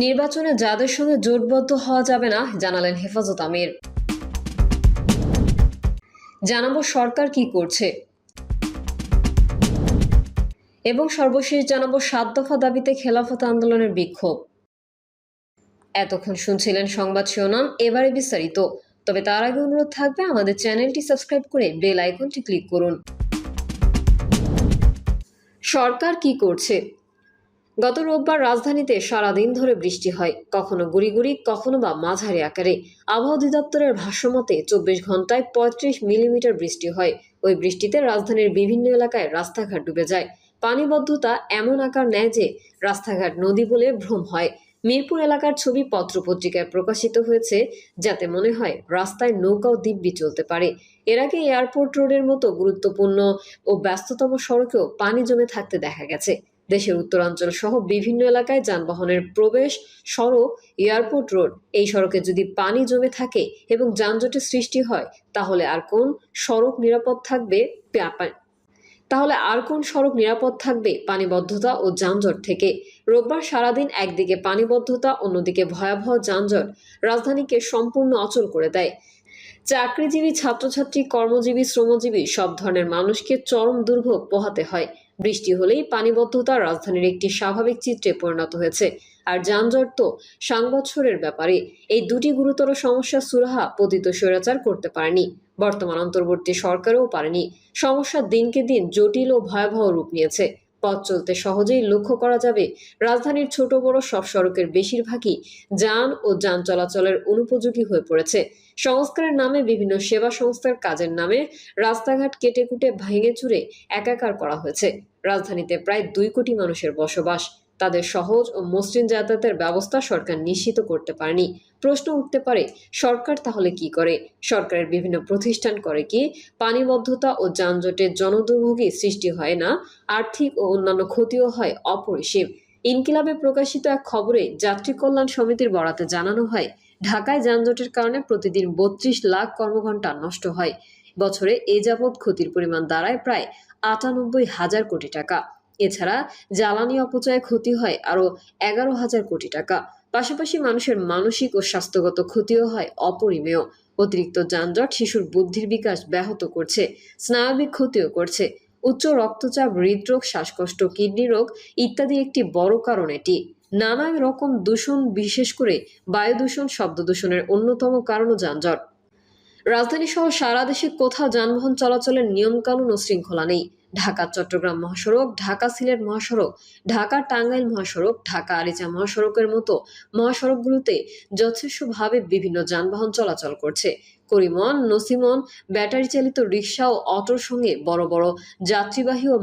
নির্বাচনে যাদের সঙ্গে জোটবদ্ধ হওয়া যাবে না জানালেন হেফাজত আমির। জানাবো সরকার কি করছে এবং সর্বশেষ জানাবো ৭ দফা দাবিতে খেলাফত আন্দোলনের বিক্ষোভ। এতক্ষণ শুনছিলেন সংবাদ শিরোনাম, এবারে বিস্তারিত। তবে তার আগে অনুরোধ থাকবে আমাদের চ্যানেলটি সাবস্ক্রাইব করে বেল আইকনটি ক্লিক করুন। সরকার কি করছে? গত রোববার রাজধানীতে সারাদিন ধরে বৃষ্টি হয়, কখনো গুড়ি গুড়ি, কখনো বা মাঝারি আকারে। আবহাওয়া অধিদপ্তরের ভাষ্যমতে ২৪ ঘন্টায় ৩৫ মিলিমিটার বৃষ্টি হয়। ওই বৃষ্টিতে রাজধানীর বিভিন্ন এলাকায় রাস্তাঘাট ডুবে যায়। পানিবদ্ধতা এমন আকার নেয় যে রাস্তাঘাট নদী বলে ভ্রম হয়। মিরপুর এলাকার ছবি পত্রপত্রিকায় প্রকাশিত হয়েছে, যাতে মনে হয় রাস্তায় নৌকাও দিব্যি চলতে পারে। এর আগে এয়ারপোর্ট রোডের মতো গুরুত্বপূর্ণ ও ব্যস্ততম সড়কেও পানি জমে থাকতে দেখা গেছে। দেশের উত্তরাঞ্চল সহ বিভিন্ন এলাকায় যানবাহনের প্রবেশ সড়ক এয়ারপোর্ট রোড, এই সড়কে যদি পানি জমে থাকে এবং যানজটের সৃষ্টি হয়, তাহলে আর কোন সড়ক নিরাপদ থাকবে পানিবদ্ধতা ও যানজট থেকে? রোববার সারাদিন একদিকে পানিবদ্ধতা, অন্যদিকে ভয়াবহ যানজট রাজধানীকে সম্পূর্ণ অচল করে দেয়। চাকরিজীবী, ছাত্রছাত্রী, কর্মজীবী, শ্রমজীবী সব ধরনের মানুষকে চরম দুর্ভোগ পোহাতে হয়। বৃষ্টি হলেই পানিবদ্ধতা রাজধানীর একটি স্বাভাবিক চিত্রে পরিণত হয়েছে। আর যানজট তো সাংবৎসরের ব্যাপারে। এই দুটি গুরুতর সমস্যা সুরাহা পতিত স্বৈরাচার করতে পারেনি, বর্তমান অন্তর্বর্তী সরকারও পারেনি। সমস্যা দিনকে দিন জটিল ও ভয়াবহ রূপ নিয়েছে। পথ চলতে সহজেই লক্ষ্য করা যাবে রাজধানীর ছোট বড় সব সড়কের বেশিরভাগই যান ও যান চলাচলের অনুপযোগী হয়ে পড়েছে। সংস্কারের নামে, বিভিন্ন সেবা সংস্থার কাজের নামে রাস্তাঘাট কেটে কুটে ভেঙে চুরে একাকার করা হয়েছে। রাজধানীতে প্রায় ২ কোটি মানুষের বসবাস। তাদের সহজ ও মসৃণ যাতায়াতের ব্যবস্থা সরকার নিশ্চিত করতে পারেনি। প্রশ্ন উঠতে পারে, সরকার তাহলে কি করে? সরকারের বিভিন্ন প্রতিষ্ঠান করে কি? পানিবদ্ধতা ও যানজটের জনদুর্ভোগী সৃষ্টি হয় না, আর্থিক ও অন্যান্য ক্ষতিও হয় অপরিসীম। ইনকিলাবে প্রকাশিত এক খবরে যাত্রী কল্যাণ সমিতির বরাতে জানানো হয়, ঢাকায় যানজটের কারণে প্রতিদিন ৩২ লাখ কর্মঘণ্টা নষ্ট হয়। বছরে এ যাবৎ ক্ষতির পরিমাণ দাঁড়ায় প্রায় ৯৮,০০০ কোটি টাকা। এছাড়া জ্বালানি অপচয়ে ক্ষতি হয় আরও ১১,০০০ কোটি টাকা। পাশাপাশি মানুষের মানসিক ও স্বাস্থ্যগত ক্ষতিও হয় অপরিমেয়। অতিরিক্ত যানজট শিশুর বুদ্ধির বিকাশ ব্যাহত করছে, স্নায়বিক ক্ষতিও করছে। উচ্চ রক্তচাপ, হৃদরোগ, শ্বাসকষ্ট, কিডনি রোগ ইত্যাদি একটি বড় কারণ এটি। নানা রকম দূষণ, বিশেষ করে বায়ু দূষণ, শব্দ দূষণের অন্যতম কারণও যানজট। রাজধানী সহ সারা দেশে কোথাও যানবাহন চলাচলের নিয়মকানুন ও শৃঙ্খলা নেই। ঢাকা চট্টগ্রাম মহাসড়ক, ঢাকা সিলেট মহাসড়ক, ঢাকা টাঙ্গাইল মহাসড়ক, ঢাকা আরিচা মহাসড়কের মতো মহাসড়কগুলোতে যথেষ্টভাবে বিভিন্ন যানবাহন চলাচল করছে। করিমন, নসিমন, ব্যাটারি চালিত রিকশা ও অটোর সঙ্গে বড় বড় যাত্রীবাহী ও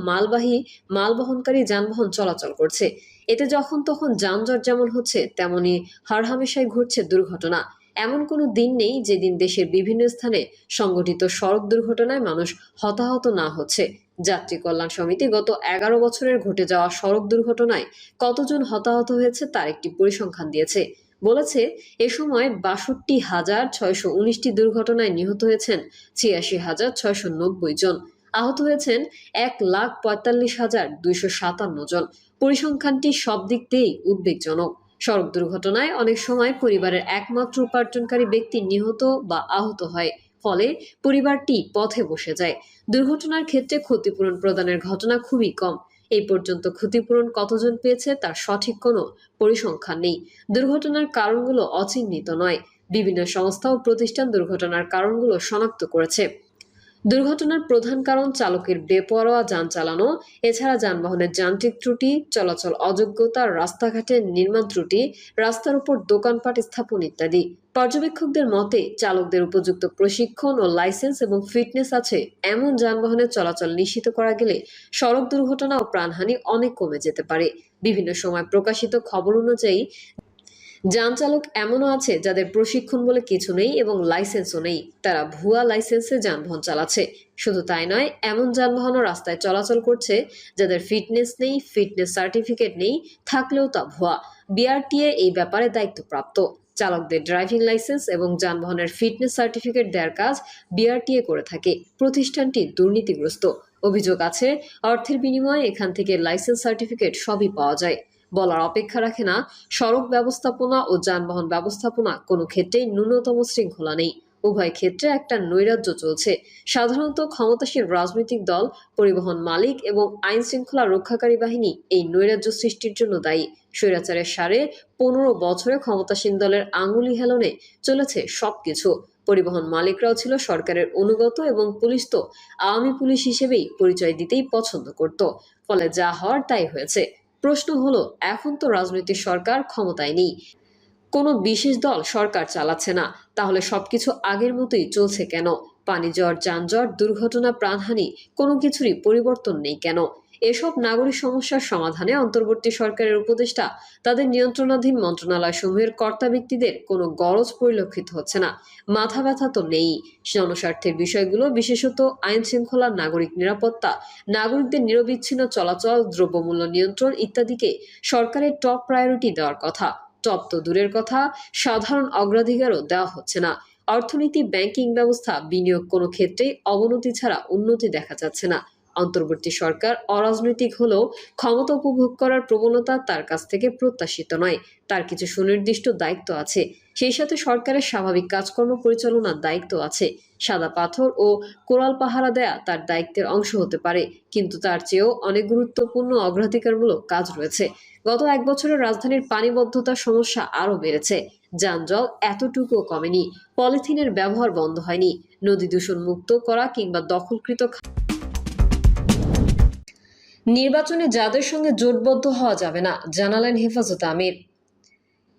মালবহনকারী যানবাহন চলাচল করছে। এতে যখন তখন যানজট যেমন হচ্ছে, তেমনি হরহামেশাই ঘটছে দুর্ঘটনা। এমন কোনো দিন নেই যেদিন দেশের বিভিন্ন স্থানে সংঘটিত সড়ক দুর্ঘটনায় মানুষ হতাহত না হচ্ছে। যাত্রী কল্যাণ সমিতি গত ১১ বছরের ঘটে যাওয়া সড়ক দুর্ঘটনায় কতজন হতাহত হয়েছে তার একটি পরিসংখ্যান দিয়েছে। বলেছে, এ সময় ৬২,৬১৯টি দুর্ঘটনায় নিহত হয়েছেন ৮৬,৬৯০ জন, আহত হয়েছেন ১,৪৫,২৫৭ জন। পরিসংখ্যানটি সব দিক দিয়েই উদ্বেগজনক। সড়ক দুর্ঘটনায় অনেক সময় পরিবারের একমাত্র উপার্জনকারী ব্যক্তি নিহত বা আহত হয়, ফলে পরিবারটি পথে বসে যায়। দুর্ঘটনার ক্ষেত্রে ক্ষতিপূরণ প্রদানের ঘটনা খুবই কম। এই পর্যন্ত ক্ষতিপূরণ কতজন পেয়েছে তার সঠিক কোনো পরিসংখ্যান নেই। দুর্ঘটনার কারণগুলো অচিহ্নিত নয়। বিভিন্ন সংস্থা ও প্রতিষ্ঠান দুর্ঘটনার কারণগুলো শনাক্ত করেছে। দুর্ঘটনার প্রধান কারণ চালকের বেপরোয়া যান চালানো, এছাড়া যানবাহনের যান্ত্রিক ত্রুটি, চলাচল অযোগ্যতা, রাস্তাঘাটের নির্মাণ ত্রুটি, রাস্তার উপর দোকানপাট স্থাপন ইত্যাদি। পর্যবেক্ষকদের মতে, চালকদের উপযুক্ত প্রশিক্ষণ ও লাইসেন্স এবং ফিটনেস আছে এমন যানবাহনের চলাচল নিশ্চিত করা গেলে সড়ক দুর্ঘটনা ও প্রাণহানি অনেক কমে যেতে পারে। বিভিন্ন সময় প্রকাশিত খবর অনুযায়ী যান চালক এমনও আছে যাদের প্রশিক্ষণ বলে কিছু নেই এবং লাইসেন্সও নেই। তারা ভুয়া লাইসেন্সে যানবাহন চালাচ্ছে। শুধু তাই নয়, এমন যানবাহনও রাস্তায় চলাচল করছে যাদের ফিটনেস নেই, ফিটনেস সার্টিফিকেট নেই, থাকলেও তা ভুয়া। বিআরটিএ এই ব্যাপারে দায়িত্বপ্রাপ্ত। চালকদের ড্রাইভিং লাইসেন্স এবং যানবাহনের ফিটনেস সার্টিফিকেট দেওয়ার কাজ বিআরটিএ করে থাকে। প্রতিষ্ঠানটি দুর্নীতিগ্রস্ত। অভিযোগ আছে, অর্থের বিনিময়ে এখান থেকে লাইসেন্স, সার্টিফিকেট সবই পাওয়া যায়। বলার অপেক্ষা রাখে না। সড়ক ব্যবস্থাপনা ও যানবাহন ব্যবস্থাপনা কোনো ক্ষেত্রেই ন্যূনতম শৃঙ্খলা নেই। উভয় ক্ষেত্রে একটা নৈরাজ্য চলছে। সাধারণত ক্ষমতাসীন রাজনৈতিক দল, পরিবহন মালিক এবং আইন শৃঙ্খলা রক্ষাকারী বাহিনী এই নৈরাজ্য সৃষ্টির জন্য দায়ী। স্বৈরাচারের 15.5 বছরে ক্ষমতাসীন দলের আঙুলি হেলনে চলেছে সবকিছু। পরিবহন মালিকরাও ছিল সরকারের অনুগত এবং পুলিশ তো আওয়ামী পুলিশ হিসেবেই পরিচয় দিতেই পছন্দ করত। ফলে যা হওয়ার তাই হয়েছে। প্রশ্ন হলো, এখন তো রাজনৈতিক সরকার ক্ষমতায় নেই, কোনো বিশেষ দল সরকার চালাচ্ছে না, তাহলে সবকিছু আগের মতোই চলছে কেন? পানিঝড়, যানজট, দুর্ঘটনা, প্রাণহানি, কোনো কিছুরই পরিবর্তন নেই কেন? এসব নাগরিক সমস্যার সমাধানে অন্তর্বর্তী সরকারের উপদেষ্টা, তাদের নিয়ন্ত্রণাধীন মন্ত্রণালয়সমূহের কর্তা ব্যক্তিদের কোনো গরজ পরিলক্ষিত হচ্ছে না। মাথা ব্যথা তো নেই। জনস্বার্থের বিষয়গুলো, বিশেষত আইন শৃঙ্খলা, নাগরিক নিরাপত্তা, নাগরিকদের নিরবিচ্ছিন্ন চলাচল, দ্রব্যমূল্য নিয়ন্ত্রণ ইত্যাদিকে সরকারের টপ প্রায়োরিটি দেওয়ার কথা। টপ তো দূরের কথা, সাধারণ অগ্রাধিকারও দেওয়া হচ্ছে না। অর্থনীতি, ব্যাংকিং ব্যবস্থা, বিনিয়োগ, কোনো ক্ষেত্রেই অবনতি ছাড়া উন্নতি দেখা যাচ্ছে না। অন্তর্বর্তী সরকার অরাজনৈতিক হলেও ক্ষমতা উপভোগ করার প্রবণতা তার কাছ থেকে প্রত্যাশিত নয়। তার কিছু সুনির্দিষ্ট দায়িত্ব আছে, সেই সাথে সরকারের স্বাভাবিক কাজকর্ম পরিচালনার দায়িত্ব আছে। সাদা পাথর ও কোরাল পাহারা দেয়া তার দায়িত্বের অংশ হতে পারে, কিন্তু তার চেয়েও অনেক গুরুত্বপূর্ণ অগ্রাধিকারমূলক কাজ রয়েছে। গত 1 বছরে রাজধানীর পানিবদ্ধতার সমস্যা আরও বেড়েছে। যানজট এতটুকুও কমেনি। পলিথিনের ব্যবহার বন্ধ হয়নি। নদী দূষণ মুক্ত করা কিংবা দখলকৃত নির্বাচনে যাদের সঙ্গে জোটবদ্ধ হওয়া যাবে না, জানালেন হেফাজতে আমির।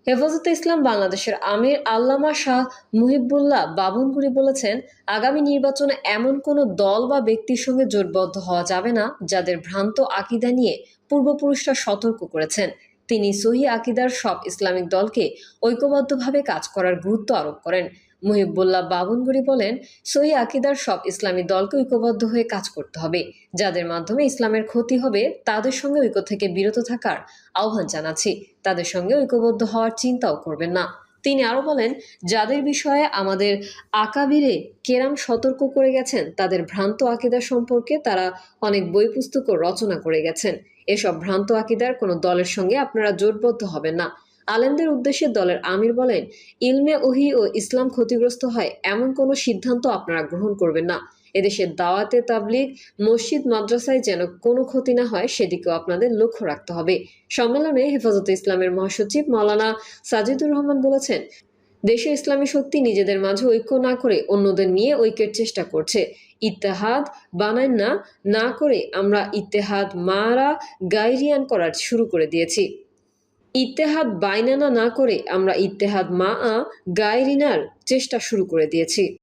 হেফাজতে ইসলাম বাংলাদেশের আমির আল্লামা শাহ মুহিবুল্লাহ বাবুনকুড়ি বলেছেন, আগামী নির্বাচনে এমন কোনো দল বা ব্যক্তির সঙ্গে জোটবদ্ধ হওয়া যাবে না যাদের ভ্রান্ত আকিদা নিয়ে পূর্বপুরুষরা সতর্ক করেছেন। তিনি সহিহ আকিদার সব ইসলামিক দলকে ঐক্যবদ্ধভাবে কাজ করার গুরুত্ব আরোপ করেন। মুহিবুল্লাহ বাবুনকুড়ি বলেন, সহিহ আকিদার সব ইসলামী দলকে ঐক্যবদ্ধ হয়ে কাজ করতে হবে। যাদের মাধ্যমে ইসলামের ক্ষতি হবে তাদের সঙ্গে ঐক্য থেকে বিরত থাকার আহ্বান জানাচ্ছি। তাদের সঙ্গে ঐক্যবদ্ধ হওয়ার চিন্তাও করবেন না। তিনি আরো বলেন, যাদের বিষয়ে আমাদের আকাবিরে কেরাম সতর্ক করে গেছেন, তাদের ভ্রান্ত আকিদা সম্পর্কে তারা অনেক বই পুস্তকও রচনা করে গেছেন। এসব ভ্রান্ত আকিদার কোনো দলের সঙ্গে আপনারা জোটবদ্ধ হবেন না। আলেমদের উদ্দেশ্যে দলের আমির বলেন, ইলমে ওহী ও ইসলাম ক্ষতিগ্রস্ত হয় এমন কোনো সিদ্ধান্ত আপনারা গ্রহণ করবেন না। এদেশের দাওয়াতে তাবলিগ, মসজিদ, মাদ্রাসায় যেন কোনো ক্ষতি না হয় সেদিকেও আপনাদের লক্ষ্য রাখতে হবে। সম্মেলনে হেফাজতে ইসলামের মহাসচিব মাওলানা সাজিদুর রহমান বলেছেন, দেশে ইসলামী শক্তি নিজেদের মাঝে ঐক্য না করে অন্যদের নিয়ে ঐক্যের চেষ্টা করছে। ইত্তেহাদ বানান না করে আমরা ইত্তেহাদ মারা গাইরিয়ান করার শুরু করে দিয়েছি। ইত্তেহাদ বাইনানা না করে আমরা ইত্তেহাদ মা গায়রিনার চেষ্টা শুরু করে দিয়েছি।